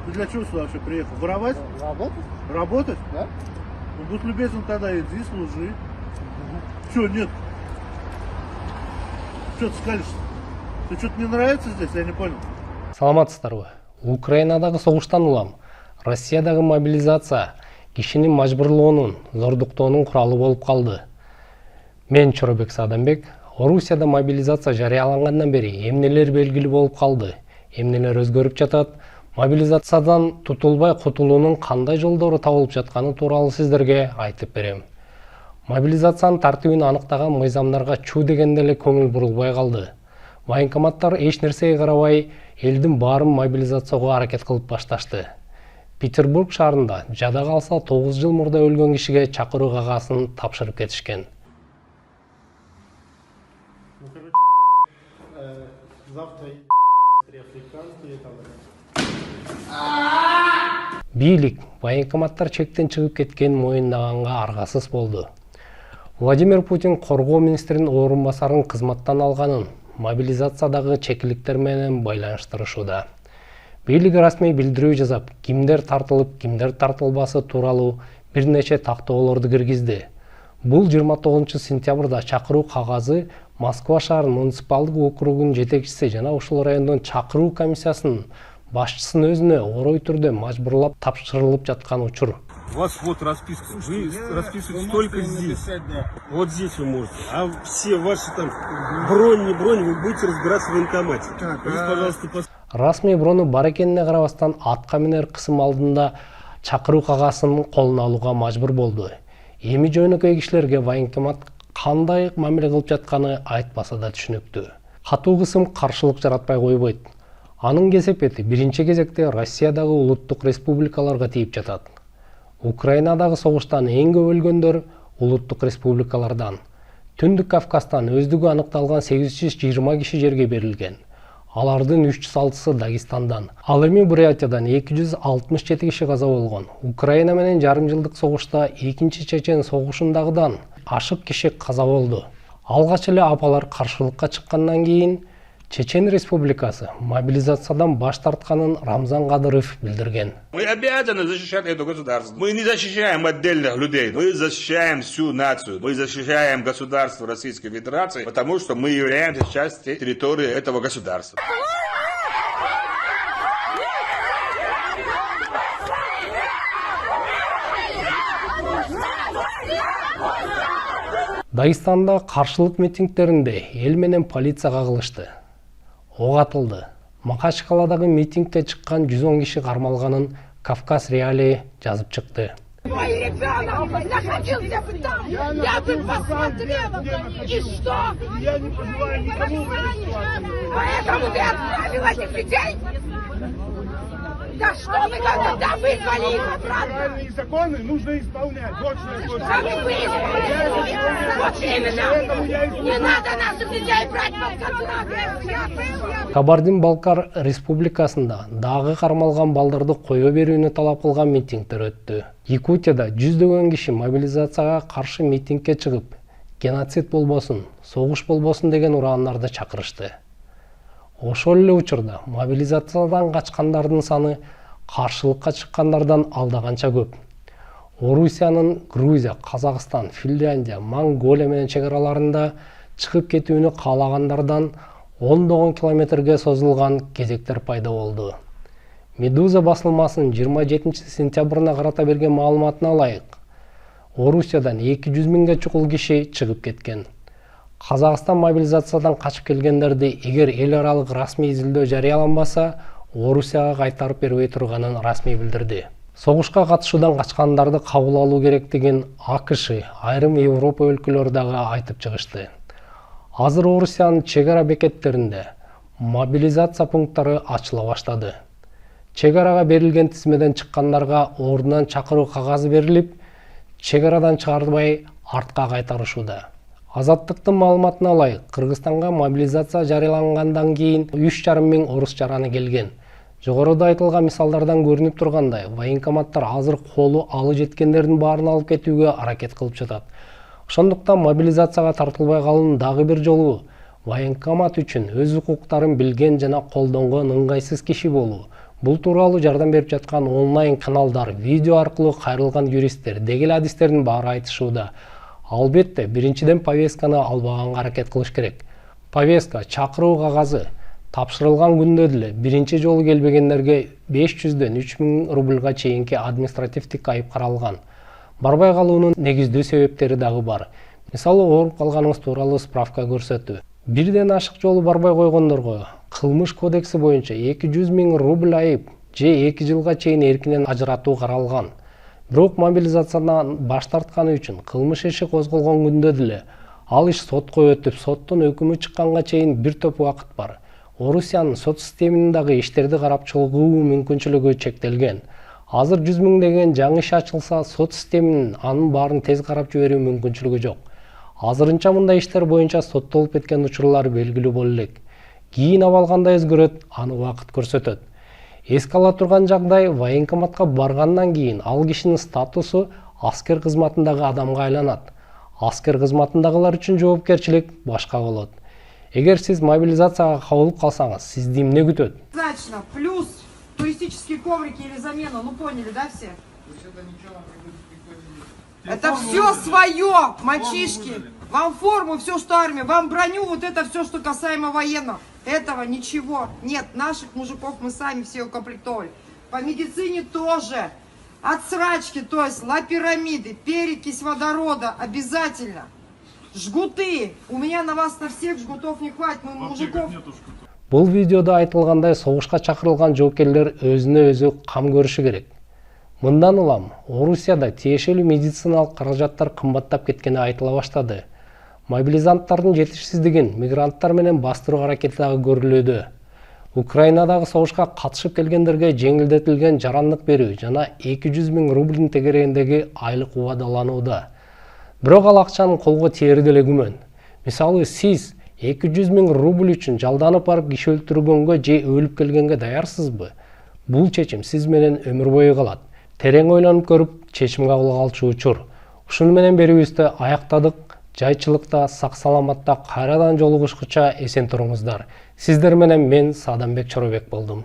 Ты для чего сюда вообще приехал? Воровать? Работать? Работать? Да? Ну, будь любезен, тогда иди, служи. Че, нет? Что ты скажешь? Тебе что-то не нравится здесь? Я не понял. Саламатсыздарбы. Украинадагы согуштан улам. Россиядагы мобилизация кишини мажбурлоонун, зордуктоонун куралы болуп калды. Мен Чоробек Садамбек. Орусияда мобилизация жарыялангандан бери эмнелер белгилүү болуп калды? Эмнелер өзгөрүп жатат? Мобилизациядан тутулбай кутулуунун кандай жолдору табылып жатканы тууралуу сиздерге айтып берем. Мобилизациянын тартибин аныктаган мыйзамдарга чуу дегенде эле көңүл бурулбай калды. Военкоматтар эч нерсеге карабай элдин баарын мобилизацияга аракет кылып башташты. Петербург шаарында жада калса 9 жыл мурда өлгөн кишиге чакыруу кагасын тапшырып кетишкен. Ну, короче, завтра три африканские там. Бийлик военкоматтар чектен чыгып кеткен моюндаганга аргасыз болду. Владимир Путин коргоо министринин орун басарын кызматтан алганын мобилизациядагы чекиликтер менен байланыштырышууда. Бийлик расмий билдирүү жасап, кимдер тартылып, кимдер тартылбасы тууралуу бир нече тактоолорду киргизди. Бул 29 сентябрда чакыруу кагазы Москва шаар муниципалдык округунун жетекчиси жана ушул райондун чакыруу комиссиясынын башчысынын өзүнө орой түрдө мажбурлап тапшырылып жаткан учур. У вас вот расписка. Вы расписываете только здесь. Вот здесь вы можете. А все ваши там бронь, не бронь, вы будете разбираться в военкомате. Пожалуйста, Расмий брону бар экенине карабастан атка минер кысым алдында чакыруу кагасын колуна алууга мажбур болду. Эми жөнөкөй кишилерге военкомат кандай мамиле кылып жатканы айтпаса да түшүнүктүү. Катуу кысым каршылык жаратпай койбойт. Анын кесепети биринчи кезекте Россиядагы улуттук республикаларга тийип жатат. Украинадагы согуштан эң көп өлгөндөр улуттук республикалардан. Түндүк Кавказдан өздүгү аныкталган 820 киши жерге берилген. Алардын 306-сы Дагестандан. Ал эми Бурятиядан 267 киши каза болгон. Украина менен жарым жылдык согушта экинчи Чечен согушундагыдан ашык киши каза болду. Алгач эле апалар каршылыкка чыккандан кийин Чечен Республикасы мобилизациядан баш тартканын Рамзан Кадыров билдирген. Мы обязаны защищать это государство. Мы не защищаем отдельных людей, мы защищаем всю нацию. Мы защищаем государство Российской Федерации, потому что мы являемся частью территории этого государства. Дагестанда каршылык митингдеринде эл менен полиция кагылышты. Ок атылды. Макачкаладагы митингде чыккан 110 киши кармалганын Кавказ Реалии жазып чыкты. Мой ребенок находился бы там, я бы посмотрела, и что? Я не пожелаю никому в этой ситуации. Поэтому ты отправил этих людей? Да что вы, когда вызвали их обратно? Правильные законы нужно исполнять. Вот что я хочу Что вы вызвали? Вот именно. Не надо наших людей брать под контроль. Кабардин-Балкар республикасында дагы кармалган балдарды кое берүүнү талап кылган митингдер өттү. Якутияда жүздөгөн киши мобилизацияга каршы митингге чыгып, геноцид болбосун, согуш болбосун деген ураандарды чакырышты. Ошол эле учурда мобилизациядан качкандардын саны каршылыкка чыккандардан алдаганча көп. Орусиянын Грузия, Казакстан, Финляндия, Монголия менен чек араларында чыгып кетүүнү каалагандардан 10 километрге созулган кезектер пайда болду. Медуза басылмасынын 27 сентябрына карата берген маалыматына ылайык, Орусиядан 200 миңге чукул киши чыгып кеткен. Казакстан мобилизациядан качып келгендерди эгер эл аралык расмий изилдөө жарыяланбаса, Орусияга кайтарып бербей турганын расмий билдирди. Согушка катышуудан качкандарды кабыл алуу керектигин АКШ, айрым Европа өлкөлөрү дагы айтып чыгышты. Азыр Орусиянын чек ара бекеттеринде мобилизация пункттары ачыла баштады. Чек арага берилген тизмеден чыккандарга ордунан чакыруу кагазы берилип, чек арадан чыгарбай артка кайтарышууда. Азаттыктын маалыматына ылайык, Кыргызстанга мобилизация жарыялангандан кийин 3,5 миң орус жараны келген. Жогоруда айтылган мисалдардан көрүнүп тургандай, военкоматтар азыр колу алы жеткендердин баарын алып кетүүгө аракет кылып жатат. Ошондуктан мобилизацияга тартылбай калуунун дагы бир жолу военкомат үчүн өз укуктарын билген жана колдонгон ыңгайсыз киши болуу. Бул тууралуу жардам берип жаткан онлайн каналдар, видео аркылуу кайрылган юристтер, дегел адистердин баары айтышууда. Албетте, биринчиден повестканы албаганга аракет кылыш керек. Повестка, чакыруу кагазы тапшырылган күндө деле биринчи жолу келбегендерге 500дөн 3000 рубльга чейинки административдик айып каралган. Барбай калуунун негиздүү себептери дагы бар. Мисалы, ооруп калганыңыз тууралуу справка көрсөтүү. Бирден ашык жолу барбай койгондорго кылмыш кодекси боюнча 200 000 рубль айып же 2 жылга чейин эркинен ажыратуу каралган. Бирок мобилизациядан баш тартканы үчүн кылмыш иши козголгон күндө деле ал иш сотко өтүп, соттун өкүмү чыкканга чейин бир топ убакыт бар. Орусиянын сот системинин дагы иштерди карап чыгуу мүмкүнчүлүгү чектелген. Азыр 100 000 деген жаңы иш ачылса, сот системинин анын баарын тез карап жиберүү мүмкүнчүлүгү жок. Азырынча мындай иштер боюнча соттолуп кеткен учурлар белгилүү боло элек. Кийин абалгандай өзгөрөт, аны убакыт көрсөтөт. Эске ала турган жагдай, военкоматка баргандан кийин ал кишинин статусу аскер кызматындагы адамга айланат. Аскер кызматындагылар үчүн жоопкерчилик башка болот. Эгер сиз мобилизацияга кабылып калсаңыз, сизди эмне күтөт? Значно, плюс туристические коврики или замена, ну поняли, да, все? Это все свое, мальчишки. Вам форму, все, что армия, вам броню, вот это все, что касаемо военного. Этого ничего нет. Наших мужиков мы сами все укомплектовали. По медицине тоже. Отсрачки, то есть лапирамиды, перекись водорода обязательно. Жгуты. У меня на вас на всех жгутов не хватит. Мы мужиков... Бул видеода айтылгандай согушка чакырылган жоокерлер өзүнө өзү кам көрүшү керек. Мындан улам Орусияда тиешелүү медициналык каражаттар кымбаттап кеткени айтыла баштады. Мобилизанттардын жетишсиздигин мигранттар менен бастыруу аракети дагы көрүлүүдө. Украинадагы согушка катышып келгендерге жеңилдетилген жарандык берүү жана 200 000 рубльдин тегерегиндеги айлык убадаланууда. Бирок ал акчанын колго тиери деле күмөн. Мисалы, сиз 200 000 рубль үчүн жалданып барып киши өлтүргөнгө же өлүп келгенге даярсызбы? Бул чечим сиз менен өмүр бою калат. Терең ойлонуп көрүп, чечим кабыл алчу учур. Ушуну менен берүүбүздү аяктадык. Жайчылыкта, сак-саламатта кайрадан жолугушкуча эсен туруңуздар. Сиздер менен мен Сааданбек Чоробек болдум.